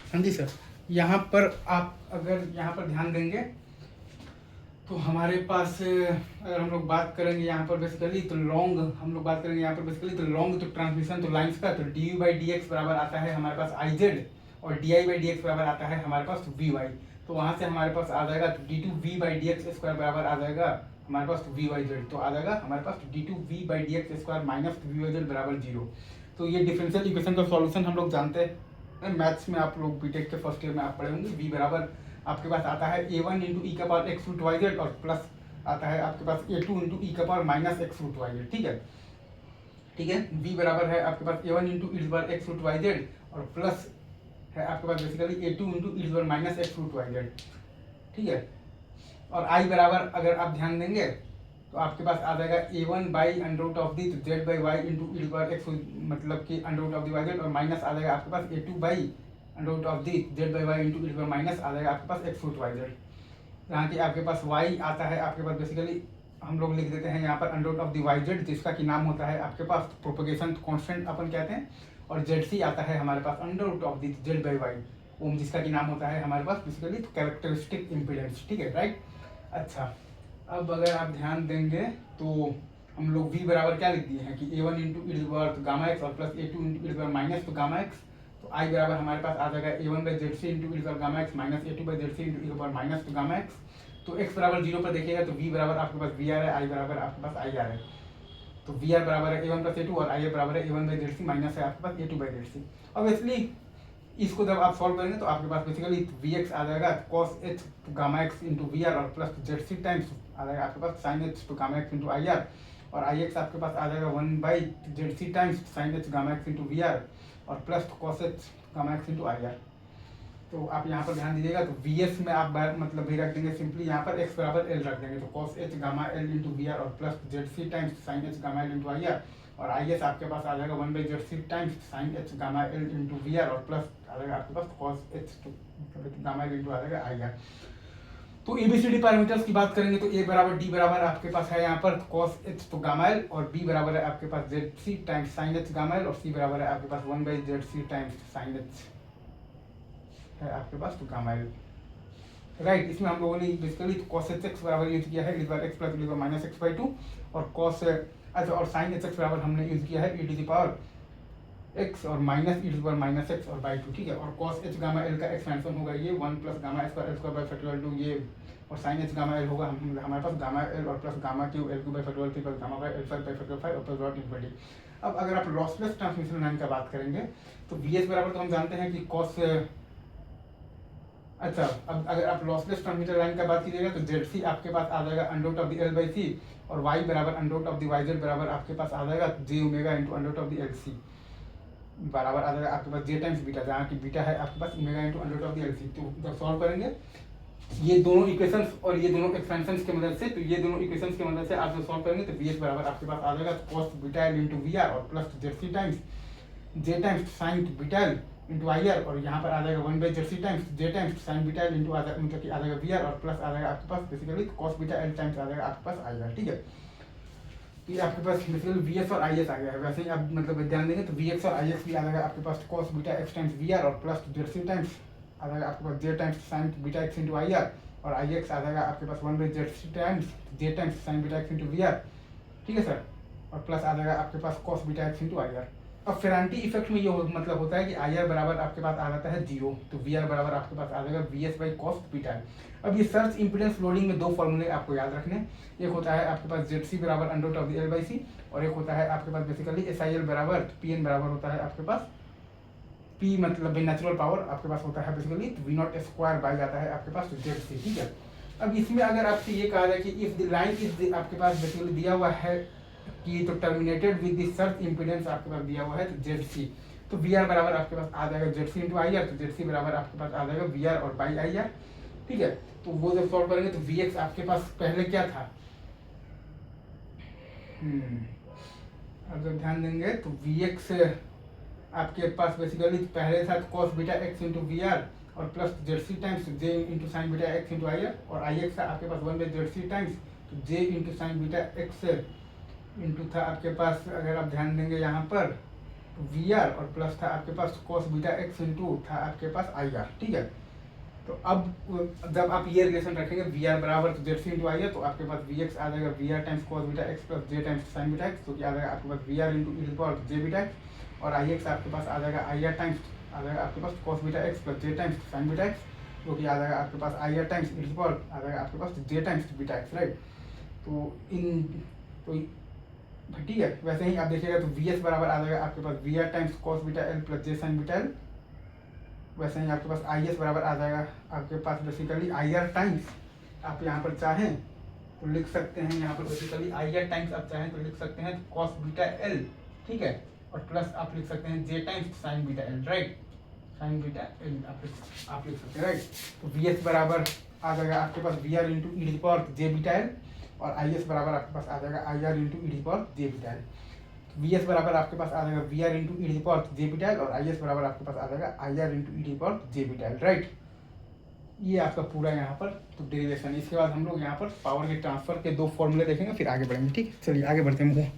हाँ जी सर, यहाँ पर आप अगर यहाँ पर ध्यान देंगे तो हमारे पास अगर हम लोग बात करेंगे यहाँ पर बेसिकली तो लॉन्ग हम लोग बात करेंगे यहाँ पर बेसिकली तो लॉन्ग तो ट्रांसमिशन तो लाइन्स का तो D you by D x बराबर आता है हमारे पास आई जेड और D I by D x बराबर आता है हमारे पास वी वाई। तो वहाँ से हमारे पास आ जाएगा तो D two we by D x square बराबर आ जाएगा हमारे पास वी वाई जेड। तो आ जाएगा हमारे पास d two we by D x square minus v y z बराबर 0। तो ये डिफरेंशियल इक्वेशन का सॉल्यूशन हम लोग जानते हैं, मैथ्स में आप लोग बीटेक के फर्स्ट ईयर में आप पढ़े होंगे। वी बराबर आपके पास आता है ए वन इंटू ई का power x root y z और प्लस आता है आपके पास ए टू इंटू ई का power minus x root y z. ठीक है, वी बराबर है आपके पास a one into e power x root y z और प्लस है आपके पास basically a two into e power minus x root y z. ठीक है, और आई बराबर अगर आप ध्यान देंगे तो आपके पास आ जाएगा a one by under root of the z by y into e power x मतलब कि under root of the Y z और माइनस आ जाएगा आपके पास a two by under root of the z by y into e power minus आ जाएगा आपके पास एक्स रूट वाई जेड। यहाँ की आपके पास y आता है आपके पास बेसिकली हम लोग लिख देते हैं यहाँ पर under root of the Y Z जिसका कि नाम होता है आपके पास प्रोपगेशन कांस्टेंट अपन कहते हैं। और जेड सी आता है हमारे पास under root of the z by y ohm जिसका कि नाम होता है हमारे पास बेसिकली कैरेक्टरिस्टिक इम्पीडेंस। ठीक है, राइट। अच्छा, अब अगर आप ध्यान देंगे तो हम लोग v बराबर क्या लिख दिए हैं कि a one into e worth gamma x और plus a two into e minus तो गामा एक्स। तो आई बराबर हमारे पास आ जाएगा a one by Z C into e gamma x minus a two by Z C into e minus तो gamma x. तो x बराबर 0 पर देखिएगा तो v बराबर आपके पास वी आर है, आई बराबर आपके पास आई आर है। तो वी आर बराबर है a one plus a two और आई आर बराबर है a one by Z c minus है आपके पास a two by Z c. Obviously इसको जब आप सॉल्व करेंगे तो आपके पास बेसिकली वी एक्स आ जाएगा cos h gamma x into we are और प्लस जेड सी टाइम्स आ जाएगा आपके पास sine h two gamma x into I are और आई एक्स आपके पास आ जाएगा 1 by Z C times sine h gamma x into we are और plus cos h gamma x into I are. तो आप यहाँ पर ध्यान दीजिएगा तो वी एस में आप मतलब भी रख देंगे सिंपली यहाँ पर एक्स बराबर एल रख देंगे तो cos h gamma l into we are और plus Z C times sine h gamma l into I are और आई एस आपके पास आ जाएगा 1 by Z C times sine h gamma l into we are और plus आ जाएगा आपके पास कॉस एच मतलब गामा एल इंटू आ जाएगा आई आर। तो एबीसीडी पैरामीटर्स की बात करेंगे तो ए बराबर डी बराबर आपके पास है यहाँ पर कॉस एच तो गामा एल और बी बराबर है आपके पास Z C times sine h gamma l और सी बराबर है आपके पास 1 by Z C times sine h है आपके पास तो गामा एल। राइट, इसमें हम लोगों ने बेसिकली कॉस एच एक्स बराबर यूज किया है e x plus minus x by two और कॉस अच्छा और साइन एच एक्स बराबर हमने यूज किया है e to the power x और minus e to power minus x और बाई टू। ठीक है, और कॉस एच गामा एल का एक्सपेंशन होगा ये 1 plus gamma square l square by factorial 2 ये और साइन एच गामा एल होगा हमारे पास गामा एल और plus gamma cube l cube by factorial 3 plus gamma by l five by factorial 5 और प्लस डॉट इनफिनिटी। अब अगर आप लॉसलेस ट्रांसमिशन लाइन का बात करेंगे तो वी एस बराबर तो हम जानते हैं कि कॉस अच्छा अब अगर आप लॉसलेस ट्रांसमिटर लाइन का बात कीजिएगा तो जेड सी आपके पास आ जाएगा under root of the L by सी और वाई बराबर under root of the y z बराबर आपके पास आ जाएगा j omega into under root of the l c बराबर आ जाएगा आपके पास जे टाइम्स बीटा जहाँ की बीटा है आपके पास omega into under root of the l c. तो जब सॉल्व करेंगे ये दोनों इक्वेशंस और ये दोनों एक्सपेंशंस की मदद से तो ये दोनों इक्वेशंस की मदद से आप जब सॉल्व करेंगे तो वी एस बराबर आपके पास आ जाएगा cos beta L into we are और plus Z C times J times sine beta L into I are और यहाँ पर आ जाएगा 1 by Z C times J times sine beta L into मतलब कि आ जाएगा वी आर और प्लस आ जाएगा आपके पास basically cos beta L times आ जाएगा आपके पास आई आर। ठीक है, तो ये आपके पास बेसिकली वी एस और आई एस आ गया है। वैसे ही आप मतलब ध्यान देंगे तो वी एक्स और आई एक्स भी आ जाएगा आपके पास cos beta X times V are और प्लस जेड सी टाइम्स आ जाएगा आपके पास J times sine beta X into I are और आई एक्स आ जाएगा आपके पास 1 by Z C times J times sine beta X into we R. ठीक है सर, और प्लस आ जाएगा आपके पास cos beta X into I R. अब फेरांटी इफेक्ट में ये मतलब होता है कि आई आर बराबर आपके पास आ जाता है 0 तो वी आर बराबर आपके पास आ जाएगा V S by cos beta. अब ये सर्च इंपीडेंस लोडिंग में दो फॉर्मूले आपको याद रखने, एक होता है आपके पास जेड सी बराबर under root of the L by सी और एक होता है आपके पास बेसिकली एस आई एल बराबर पी एन बराबर होता है आपके पास पी मतलब नेचुरल पावर आपके पास होता है basically V naught square by जाता है आपके पास जेड सी। ठीक है, अब इसमें अगर आपसे ये कहा जाए कि इफ द लाइन इज आपके पास बेसिकली दिया हुआ है कि तो terminated with the surge impedance आपके पास दिया हुआ है तो जेड सी तो वी आर बराबर आपके पास आ जाएगा Z C into I are तो जेड सी बराबर आपके पास आ जाएगा वी आर और बाई आई आर। ठीक है, तो वो जब सॉल्व करेंगे तो वी एक्स आपके पास पहले क्या था अब जब ध्यान देंगे तो वी एक्स आपके पास बेसिकली पहले था cos beta X into we are और plus Z C times J into sine beta X into I are और आई एक्स आपके पास 1 बाई जेड सी टाइम्स तो J into sine beta X into था आपके पास अगर आप ध्यान देंगे यहाँ पर तो वी आर और प्लस था आपके पास कॉस बीटा एक्स इंटू था आपके पास आई आर, ठीक है। तो अब जब आप ये रिलेशन रखेंगे वी आर बराबर तो Z C into I are, तो आपके पास वी एक्स आ जाएगा V R times cos beta X plus J times sine beta X, तो क्या आ जाएगा आपके पास V R into e power J beta X, और आई एक्स आपके पास आ जाएगा आई आर टाइम्स आ जाएगा आपके पास cos beta X plus J times sine beta X, जो कि आ जाएगा आपके पास I R times e power आ जाएगा आपके पास J times beta X, right. तो इन तो ठीक है, वैसे ही आप देखिएगा तो वी एस बराबर आ जाएगा आपके पास V R times cos beta L plus J sine beta L, वैसे ही आपके पास आई एस बराबर आ जाएगा आपके पास बेसिकली आई आर टाइम्स, आप यहाँ पर चाहें तो लिख सकते हैं यहाँ पर बेसिकली आई आर टाइम्स आप चाहें तो लिख सकते हैं कॉस बीटा एल, ठीक है, और प्लस आप लिख सकते हैं J times sine beta L, right, sine beta L आप लिख सकते हैं, राइट। तो वी एस बराबर आ जाएगा आपके पास V R into e power J beta L, और आई एस बराबर आपके पास आ जाएगा I R into e power J beta L. V S बराबर आपके पास आ जाएगा V R into e power J beta L, और आई एस बराबर आपके पास आ जाएगा I R into e power J beta L, right. ये आपका पूरा यहाँ पर तो डेरिवेशन। इसके बाद हम लोग यहाँ पर पावर के ट्रांसफर के दो फॉर्मूले देखेंगे, फिर आगे बढ़ेंगे, ठीक है। चलिए आगे बढ़ते हैं।